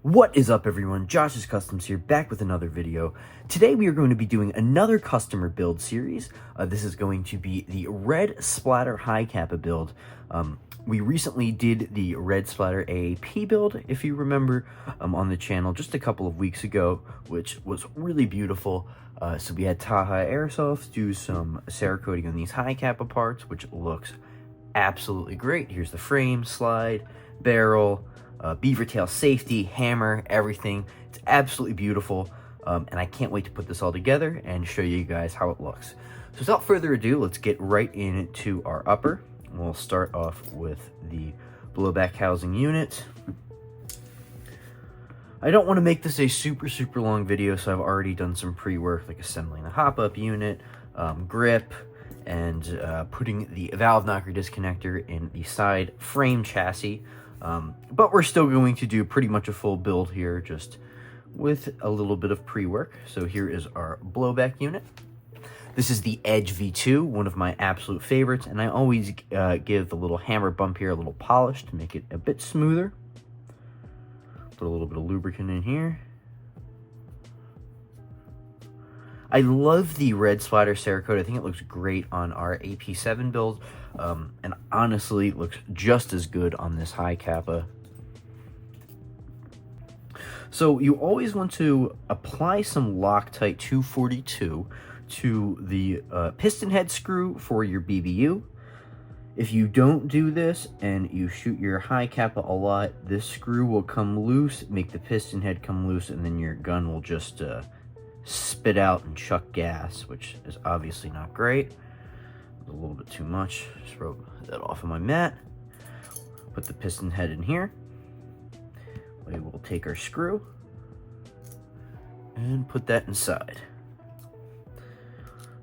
What is up, everyone? Josh's Customs here, back with another video. Today we are going to be doing another customer build series. This is going to be the Red Splatter High Capa build. We recently did the Red Splatter AAP build, if you remember, on the channel just a couple of weeks ago, which was really beautiful. So we had Taha Airsoft do some Cerakote on these High Capa parts, which looks absolutely great. Here's the frame, slide, barrel, beaver tail safety, hammer, everything. It's absolutely beautiful, and I can't wait to put this all together and show you guys how it looks. So without further ado, let's get right into our upper. We'll start off with the blowback housing unit. I don't want to make this a super long video, so I've already done some pre-work like assembling the hop-up unit, grip, and putting the valve knocker disconnector in the side frame chassis. But we're still going to do pretty much a full build here, just with a little bit of pre-work. So here is our blowback unit. This is the Edge V2, one of my absolute favorites, and I always give the little hammer bump here a little polish to make it a bit smoother. Put a little bit of lubricant in here. I love the Red Splatter Cerakote. I think it looks great on our AP7 build, and honestly, it looks just as good on this High Capa. So you always want to apply some Loctite 242 to the piston head screw for your BBU. If you don't do this and you shoot your High Capa a lot, this screw will come loose, make the piston head come loose, and then your gun will just spit out and chuck gas, which is obviously not great. A little bit too much. Just rub that off of my mat. Put the piston head in here. We will take our screw and put that inside.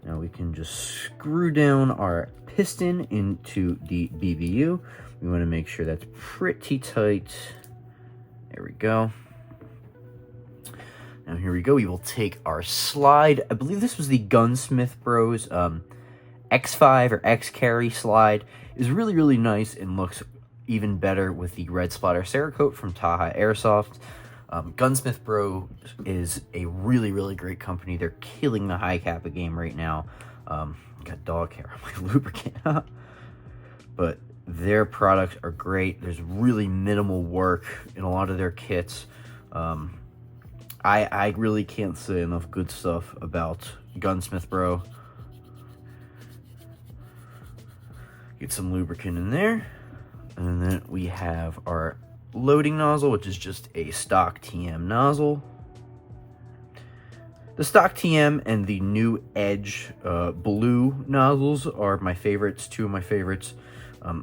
Now we can just screw down our piston into the BBU. We want to make sure that's pretty tight. There we go. Now here we go. We will take our slide. I believe this was the Gunsmith Bros X5 or X Carry slide. Is really nice and looks even better with the Red Splatter Cerakote from Taha Airsoft. Gunsmith Bros is a really great company. They're killing the High Capa game right now. Got dog hair on my lubricant. But their products are great. There's really minimal work in a lot of their kits. I really can't say enough good stuff about Gunsmith Bro. Get some lubricant in there. And then we have our loading nozzle, which is just a stock TM nozzle. The stock TM and the new Edge blue nozzles are my favorites, two of my favorites.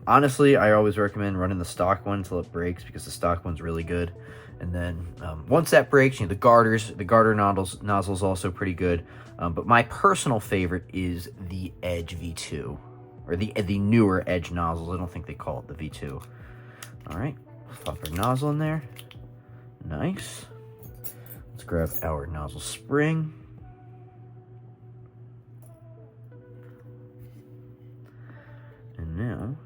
Honestly, I always recommend running the stock one until it breaks, because the stock one's really good. And then once that breaks, you know, the garter nozzle's also pretty good. But my personal favorite is the Edge V2, or the newer Edge nozzles. I don't think they call it the V2. All right, pop our nozzle in there. Nice. Let's grab our nozzle spring. And now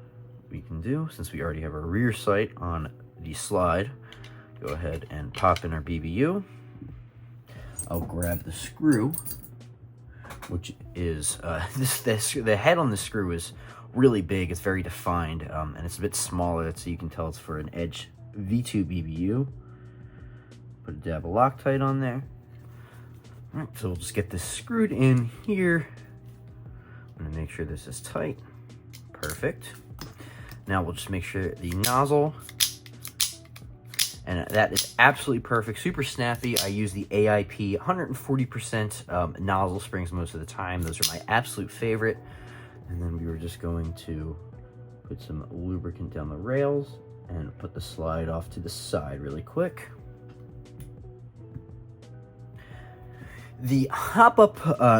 we can do, since we already have our rear sight on the slide, go ahead and pop in our BBU. I'll grab the screw, which is the head on the screw is really big. It's very defined, and it's a bit smaller, so you can tell it's for an Edge V2 BBU. Put a dab of Loctite on there. All right, so we'll just get this screwed in here. I'm gonna make sure this is tight. Perfect. Now we'll just make sure the nozzle, and that is absolutely perfect, super snappy. I use the AIP 140% nozzle springs most of the time. Those are my absolute favorite. And then we were just going to put some lubricant down the rails and put the slide off to the side really quick. The hop-up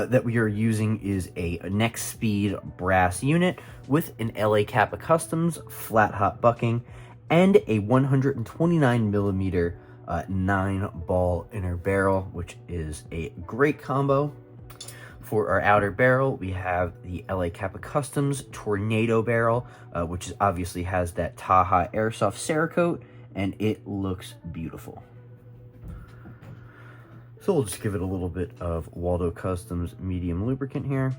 that we are using is a Next Speed brass unit with an LA Capa Customs flat hop bucking and a 129mm 9-ball inner barrel, which is a great combo. For our outer barrel, we have the LA Capa Customs Tornado barrel, which obviously has that Taha Airsoft Cerakote, and it looks beautiful. So we'll just give it a little bit of Waldo Customs medium lubricant here.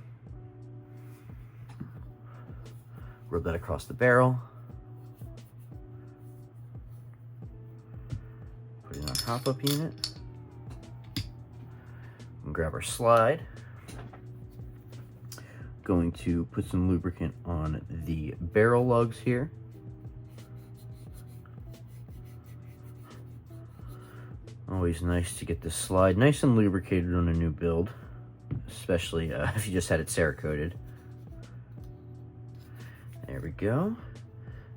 Rub that across the barrel. Put it in our hop-up unit. And grab our slide. Going to put some lubricant on the barrel lugs here. Always nice to get this slide nice and lubricated on a new build, especially if you just had it Cerakoted. There we go.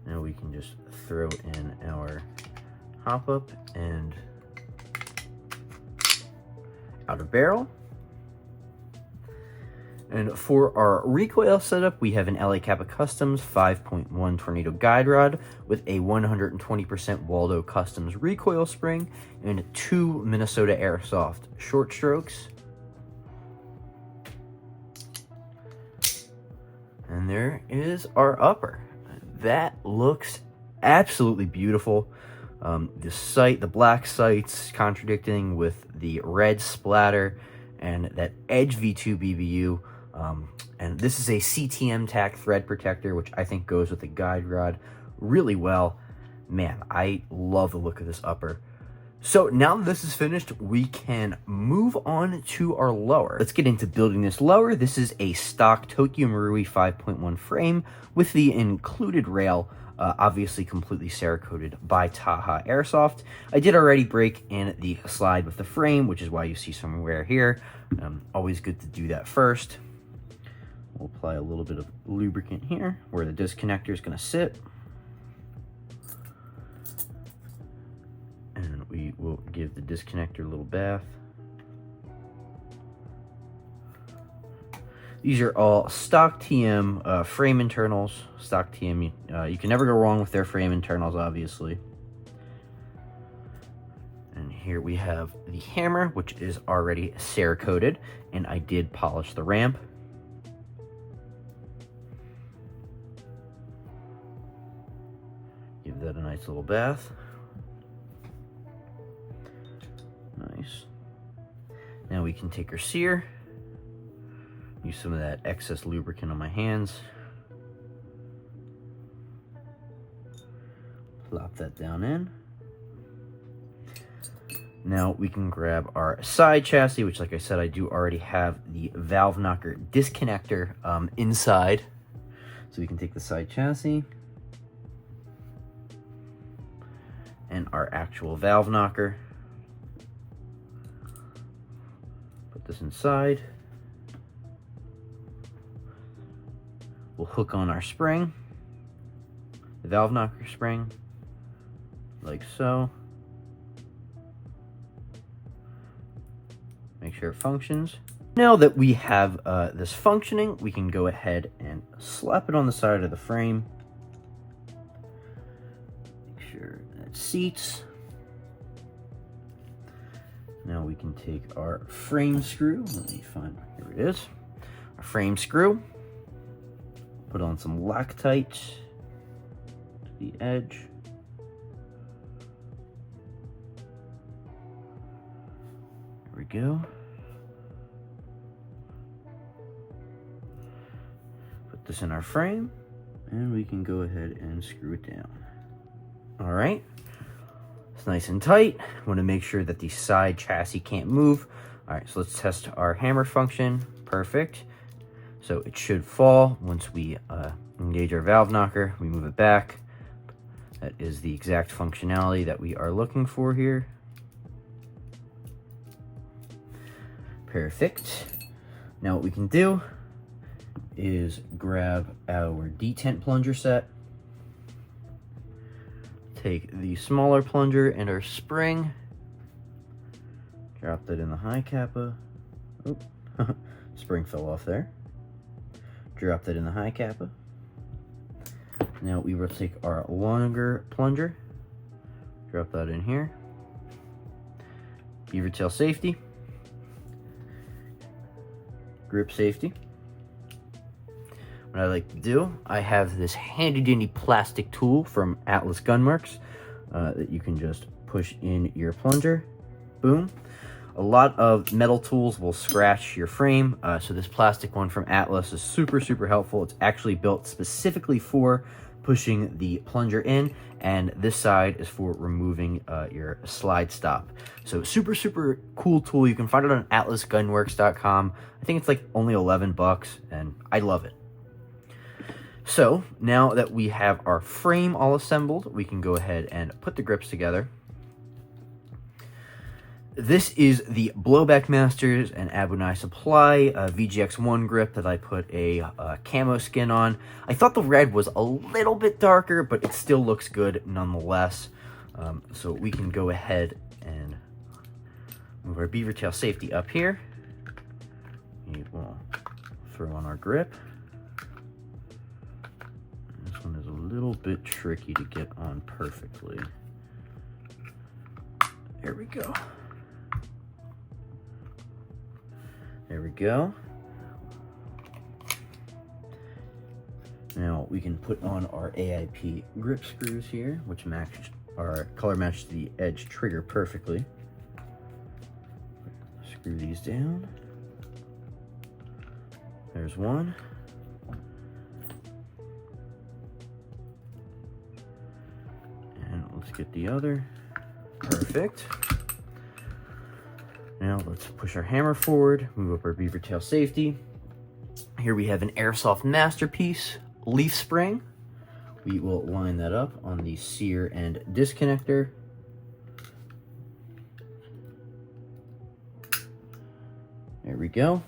Now we can just throw in our hop-up and outer barrel. And for our recoil setup, we have an LA Capa Customs 5.1 Tornado guide rod with a 120% Waldo Customs recoil spring and 2 Minnesota Airsoft short strokes. And there is our upper. That looks absolutely beautiful. The black sights contradicting with the red splatter and that Edge V2 BBU. And this is a CTM tack thread protector, which I think goes with the guide rod really well. Man, I love the look of this upper. So now that this is finished, we can move on to our lower. Let's get into building this lower. This is a stock Tokyo Marui 5.1 frame with the included rail, obviously completely Cerakoted by Taha Airsoft. I did already break in the slide with the frame, which is why you see some wear here. Always good to do that first. We'll apply a little bit of lubricant here where the disconnector is going to sit. And we will give the disconnector a little bath. These are all stock TM frame internals. Stock TM, you can never go wrong with their frame internals, obviously. And here we have the hammer, which is already Cerakoted, and I did polish the ramp. Give that a nice little bath. Nice. Now we can take our sear. Use some of that excess lubricant on my hands. Plop that down in. Now we can grab our side chassis, which, like I said, I do already have the valve knocker disconnector inside. So we can take the side chassis and our actual valve knocker. Put this inside. We'll hook on our spring, the valve knocker spring, like so. Make sure it functions. Now that we have this functioning, we can go ahead and slap it on the side of the frame. Make sure that seats. Now we can take our frame screw. Let me find, here it is. Our frame screw. Put on some Loctite to the edge. There we go. Put this in our frame, and we can go ahead and screw it down. All right, it's nice and tight. Want to make sure that the side chassis can't move. All right, so let's test our hammer function. Perfect. So it should fall once we engage our valve knocker. We move it back. That is the exact functionality that we are looking for here. Perfect. Now what we can do is grab our detent plunger set. Take the smaller plunger and our spring. Drop that in the high Capa. Oh, spring fell off there. Drop that in the high Capa. Now we will take our longer plunger, drop that in here. Beaver tail safety, grip safety. What I like to do, I have this handy dandy plastic tool from Atlas Gunworks that you can just push in your plunger. Boom. A lot of metal tools will scratch your frame, so this plastic one from Atlas is super, super helpful. It's actually built specifically for pushing the plunger in, and this side is for removing your slide stop. So super, super cool tool. You can find it on atlasgunworks.com. I think it's like only 11 bucks, and I love it. So now that we have our frame all assembled, we can go ahead and put the grips together. This is the Blowback Masters and Abunai Supply VGX1 grip that I put a camo skin on. I thought the red was a little bit darker, but it still looks good nonetheless. So we can go ahead and move our beaver tail safety up here. We will throw on our grip. This one is a little bit tricky to get on perfectly. There we go. There we go. Now we can put on our AIP grip screws here, which color match the edge trigger perfectly. Screw these down. There's one. And let's get the other. Perfect. Now let's push our hammer forward, move up our beaver tail safety. Here we have an Airsoft Masterpiece leaf spring. We will line that up on the sear and disconnector. There we go.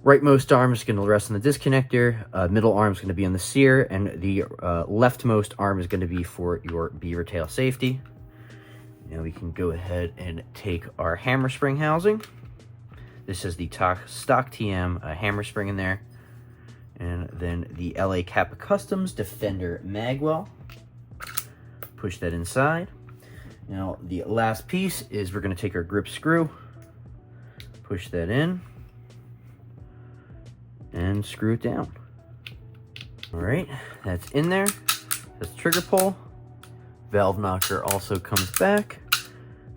Rightmost arm is going to rest on the disconnector, middle arm is going to be on the sear, and the leftmost arm is going to be for your beaver tail safety. Now we can go ahead and take our hammer spring housing. This is the stock TM hammer spring in there. And then the LA Capa Customs Defender magwell. Push that inside. Now the last piece is we're going to take our grip screw, push that in, and screw it down. All right, that's in there. That's the trigger pull. Valve knocker also comes back.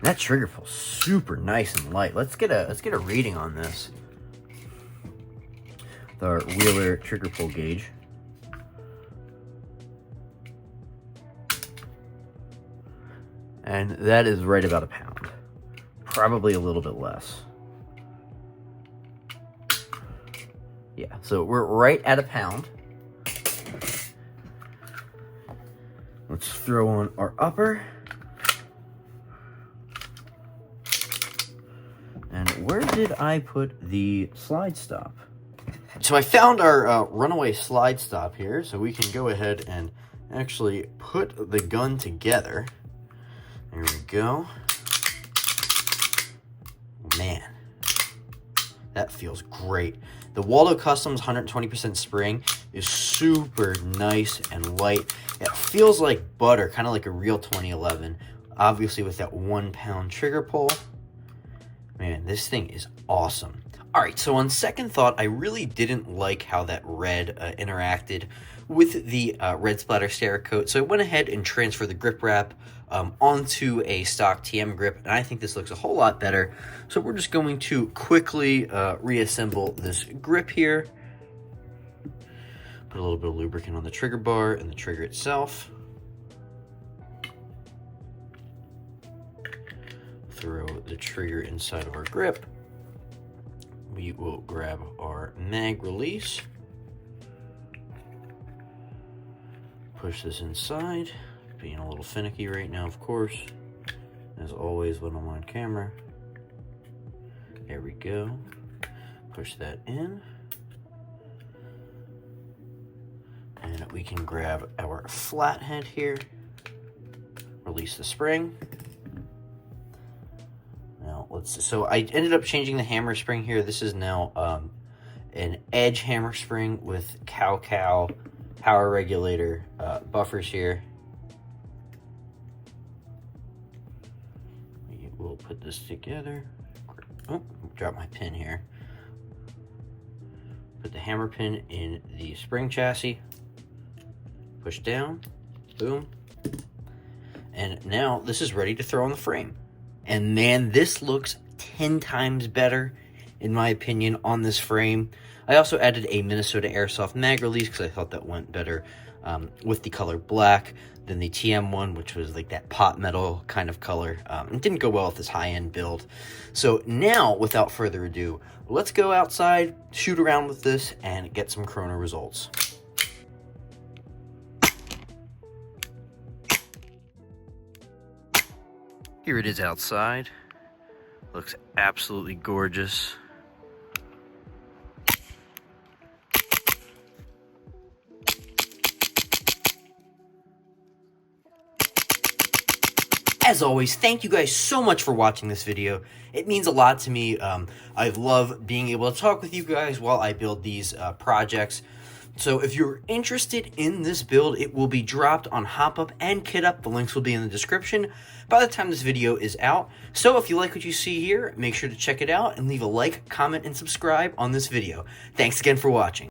That trigger pull's super nice and light. Let's get a reading on this. The Wheeler trigger pull gauge. And that is right about a pound. Probably a little bit less. Yeah, so we're right at a pound. Let's throw on our upper. And where did I put the slide stop? So I found our runaway slide stop here, so we can go ahead and actually put the gun together. There we go. Man, that feels great. The Waldo Customs 120% spring is super nice and light. It feels like butter, kind of like a real 2011. Obviously with that 1 pound trigger pull. Man, this thing is awesome. All right, so on second thought, I really didn't like how that red interacted with the red splatter Cerakote. So I went ahead and transferred the grip wrap onto a stock TM grip, and I think this looks a whole lot better. So we're just going to quickly reassemble this grip here. Put a little bit of lubricant on the trigger bar and the trigger itself. Throw the trigger inside of our grip. We will grab our mag release. Push this inside. Being a little finicky right now, of course, as always when I'm on camera. There we go. Push that in. And we can grab our flathead here. Release the spring. Now so I ended up changing the hammer spring here. This is now an edge hammer spring with cow power regulator buffers here. We'll put this together. Oh, drop my pin here. Put the hammer pin in the spring chassis. Push down. Boom. And now this is ready to throw on the frame. And man, this looks 10 times better, in my opinion, on this frame. I also added a Minnesota Airsoft mag release because I thought that went better with the color black than the TM one, which was like that pot metal kind of color. It didn't go well with this high-end build. So now, without further ado, let's go outside, shoot around with this, and get some chrono results. Here it is outside. Looks absolutely gorgeous. As always, thank you guys so much for watching this video. It means a lot to me. I love being able to talk with you guys while I build these projects. So if you're interested in this build, it will be dropped on HopUp and KitUp. The links will be in the description by the time this video is out. So if you like what you see here, make sure to check it out and leave a like, comment, and subscribe on this video. Thanks again for watching.